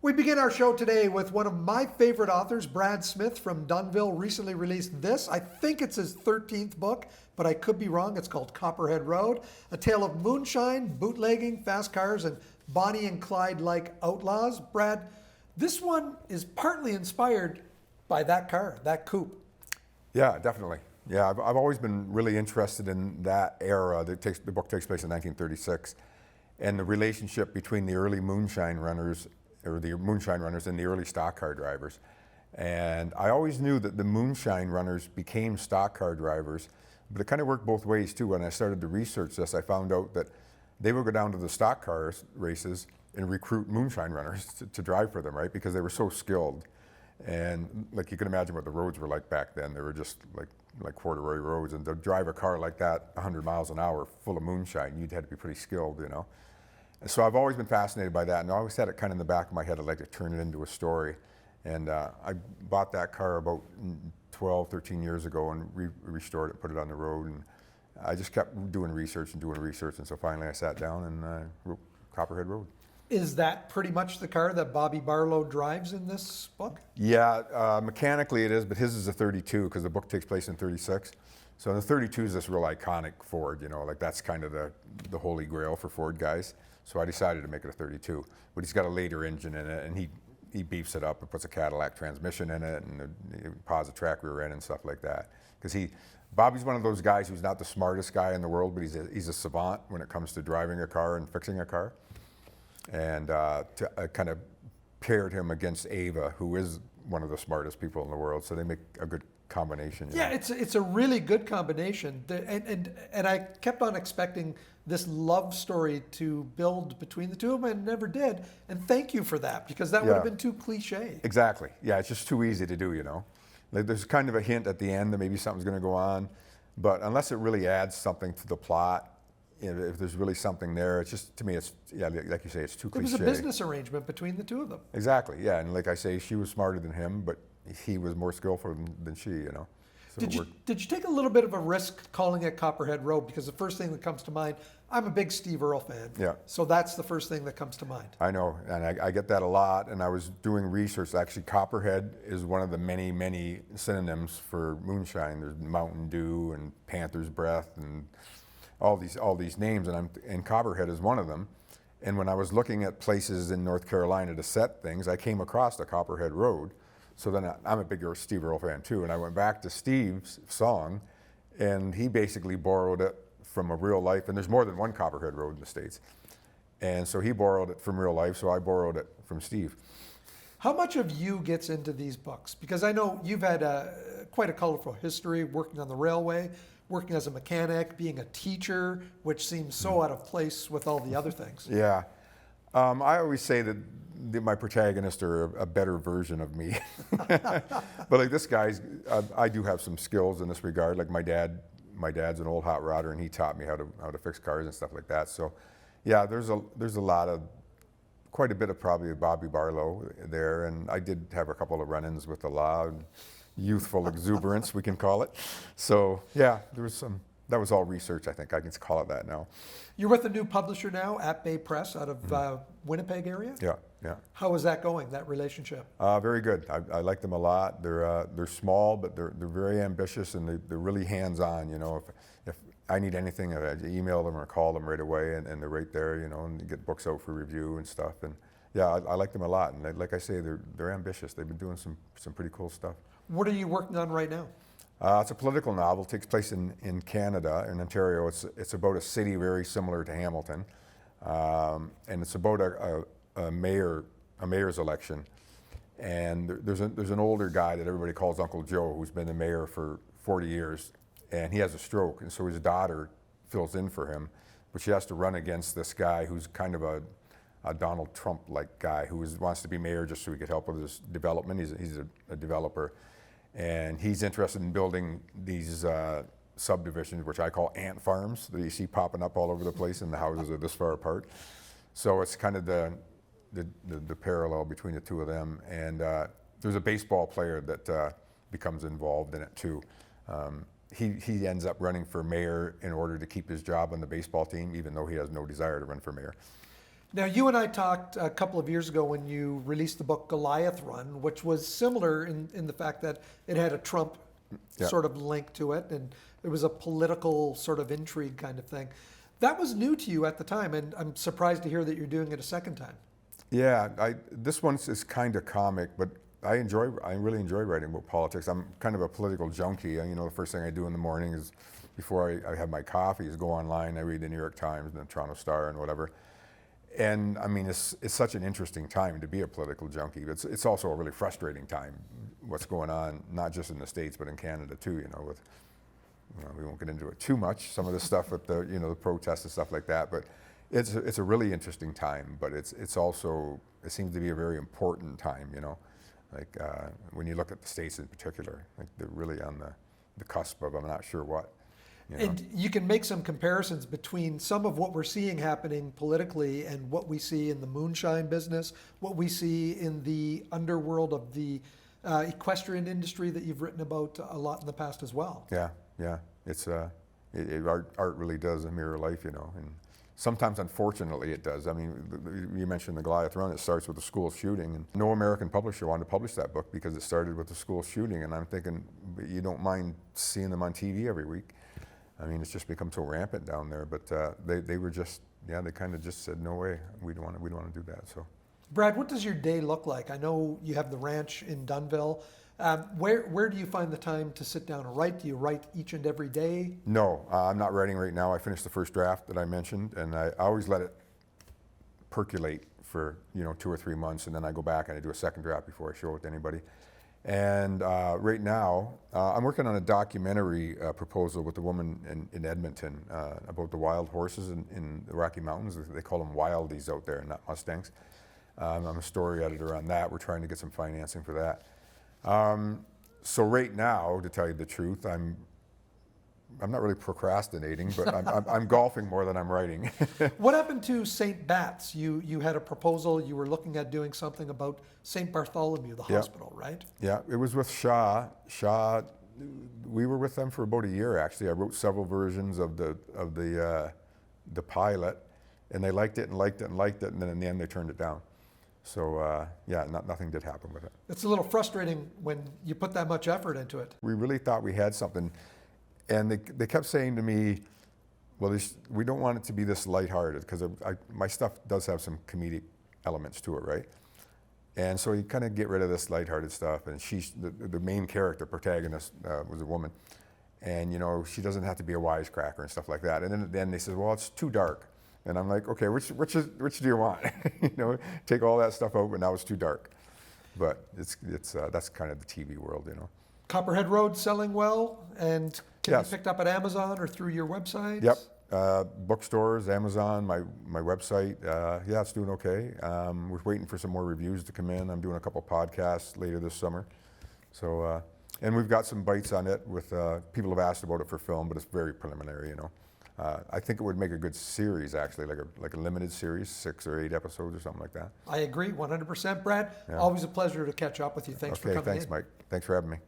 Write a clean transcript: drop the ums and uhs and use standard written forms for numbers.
We begin our show today with one of my favorite authors, Brad Smith from Dunville, recently released this. I think it's his 13th book, but I could be wrong. It's called Copperhead Road, a tale of moonshine, bootlegging, fast cars, and Bonnie and Clyde-like outlaws. Brad, this one is partly inspired by that car, that coupe. Yeah, definitely. Yeah, I've always been really interested in that era. The book takes place in 1936, and the relationship between the early moonshine runners, or the moonshine runners, and the early stock car drivers. And I always knew that the moonshine runners became stock car drivers, but it kind of worked both ways too. When I started to research this, I found out that they would go down to the stock car races and recruit moonshine runners to drive for them, right? Because they were so skilled. And like you can imagine what the roads were like back then. They were just like corduroy roads, and to drive a car like that 100 miles an hour full of moonshine, you'd have to be pretty skilled, you know. And so I've always been fascinated by that, and I always had it kind of in the back of my head. I'd like to turn it into a story. And I bought that car about 12, 13 years ago and restored it, put it on the road, and I just kept doing research, and so finally I sat down and wrote Copperhead Road. Is that pretty much the car that Bobby Barlow drives in this book? Yeah, mechanically it is, but his is a 32 because the book takes place in 36. So the 32 is this real iconic Ford, you know, like that's kind of the holy grail for Ford guys. So I decided to make it a 32, but he's got a later engine in it, and he beefs it up and puts a Cadillac transmission in it, and he pods a track rear end and stuff like that. Because Bobby's one of those guys who's not the smartest guy in the world, but he's a savant when it comes to driving a car and fixing a car. And kind of paired him against Ava, who is one of the smartest people in the world. So they make a good combination. Yeah, it's a really good combination. And I kept on expecting this love story to build between the two of them, and it never did. And thank you for that, because that would have been too cliche. Exactly. Yeah, it's just too easy to do, you know. Like there's kind of a hint at the end that maybe something's going to go on, but unless it really adds something to the plot, you know, if there's really something there, it's just, to me, it's, yeah, like you say, it's too cliche. It was a business arrangement between the two of them. Exactly, yeah, and like I say, she was smarter than him, but he was more skillful than she, you know. So did you take a little bit of a risk calling it Copperhead Road? Because the first thing that comes to mind, I'm a big Steve Earle fan. Yeah. So that's the first thing that comes to mind. I know, and I get that a lot, and I was doing research. Actually, Copperhead is one of the many, many synonyms for moonshine. There's Mountain Dew and Panther's Breath and all these names, and Copperhead is one of them. And when I was looking at places in North Carolina to set things, I came across the Copperhead Road. So then I'm a big Steve Earle fan too, and I went back to Steve's song, and he basically borrowed it from a real life, and there's more than one Copperhead Road in the States. And so he borrowed it from real life, so I borrowed it from Steve. How much of you gets into these books? Because I know you've had quite a colorful history working on the railway, working as a mechanic, being a teacher, which seems so out of place with all the other things. Yeah. I always say that my protagonists are a better version of me. But like this guy's, I do have some skills in this regard. Like my dad's an old hot rodder, and he taught me how to fix cars and stuff like that. So yeah, there's a lot of, quite a bit of probably Bobby Barlow there, and I did have a couple of run-ins with the law and youthful exuberance, we can call it. So yeah, that was all research, I think. I can call it that now. You're with a new publisher now, At Bay Press, out of Winnipeg area? Yeah, yeah. How is that going, that relationship? Very good. I like them a lot. They're small, but they're very ambitious, and they're really hands-on. You know, if I need anything, I email them or call them right away, and they're right there. You know, and you get books out for review and stuff. And yeah, I like them a lot. And like I say, they're ambitious. They've been doing some pretty cool stuff. What are you working on right now? It's a political novel. It takes place in Canada, in Ontario. It's about a city very similar to Hamilton, and it's about a mayor's election. And there's an older guy that everybody calls Uncle Joe, who's been the mayor for 40 years, and he has a stroke, and so his daughter fills in for him, but she has to run against this guy who's kind of a Donald Trump-like guy who wants to be mayor just so he could help with his development. He's a developer. And he's interested in building these subdivisions, which I call ant farms, that you see popping up all over the place, and the houses are this far apart. So it's kind of the parallel between the two of them. And there's a baseball player that becomes involved in it too. He ends up running for mayor in order to keep his job on the baseball team, even though he has no desire to run for mayor. Now, you and I talked a couple of years ago when you released the book Goliath Run, which was similar in the fact that it had a Trump Yeah. sort of link to it, and it was a political sort of intrigue kind of thing. That was new to you at the time, and I'm surprised to hear that you're doing it a second time. Yeah, this one is kind of comic, but I really enjoy writing about politics. I'm kind of a political junkie. You know, the first thing I do in the morning is, before I have my coffee, is go online. I read the New York Times and the Toronto Star and whatever. And I mean, it's such an interesting time to be a political junkie. It's also a really frustrating time, what's going on, not just in the States, but in Canada too, you know, with, we won't get into it too much, some of the stuff with the, the protests and stuff like that, but it's a really interesting time, but it's also, it seems to be a very important time, like when you look at the States in particular, like they're really on the cusp of, I'm not sure what. And you can make some comparisons between some of what we're seeing happening politically and what we see in the moonshine business, what we see in the underworld of the equestrian industry that you've written about a lot in the past as well. Yeah. It's art really does mirror life, and sometimes, unfortunately, it does. I mean, you mentioned the Goliath Run. It starts with a school shooting, and no American publisher wanted to publish that book because it started with a school shooting. And I'm thinking, but you don't mind seeing them on TV every week. I mean, it's just become so rampant down there. But they were just, they kind of just said, no way, we don't want to do that. So, Brad, what does your day look like? I know you have the ranch in Dunnville. Where do you find the time to sit down and write? Do you write each and every day? No, I'm not writing right now. I finished the first draft that I mentioned, and I always let it percolate for 2 or 3 months, and then I go back and I do a second draft before I show it to anybody. And right now, I'm working on a documentary proposal with a woman in Edmonton about the wild horses in the Rocky Mountains. They call them wildies out there, not Mustangs. I'm a story editor on that. We're trying to get some financing for that. So right now, to tell you the truth, I'm not really procrastinating, but I'm golfing more than I'm writing. What happened to St. Bats? You had a proposal. You were looking at doing something about St. Bartholomew, the hospital, right? Yeah, it was with Shaw. We were with them for about a year, actually. I wrote several versions of the pilot, and they liked it and liked it and liked it, and then in the end they turned it down. So nothing did happen with it. It's a little frustrating when you put that much effort into it. We really thought we had something, and they kept saying to me, well, we don't want it to be this lighthearted, because my stuff does have some comedic elements to it, right? And so you kind of get rid of this lighthearted stuff, and the main character, protagonist, was a woman, and she doesn't have to be a wisecracker and stuff like that. And then at the end they said, well, it's too dark. And I'm like, okay, which do you want? Take all that stuff out, but now it's too dark. But that's kind of the TV world, Copperhead Road selling well, and can Yes. be picked up at Amazon or through your website? Yep. Bookstores, Amazon, my website. It's doing okay. We're waiting for some more reviews to come in. I'm doing a couple podcasts later this summer. So, and we've got some bites on it with people have asked about it for film, but it's very preliminary, I think it would make a good series, actually, like a limited series, 6 or 8 episodes or something like that. I agree, 100%. Brad, always a pleasure to catch up with you. Thanks for coming in. Thanks, Mike. Thanks for having me.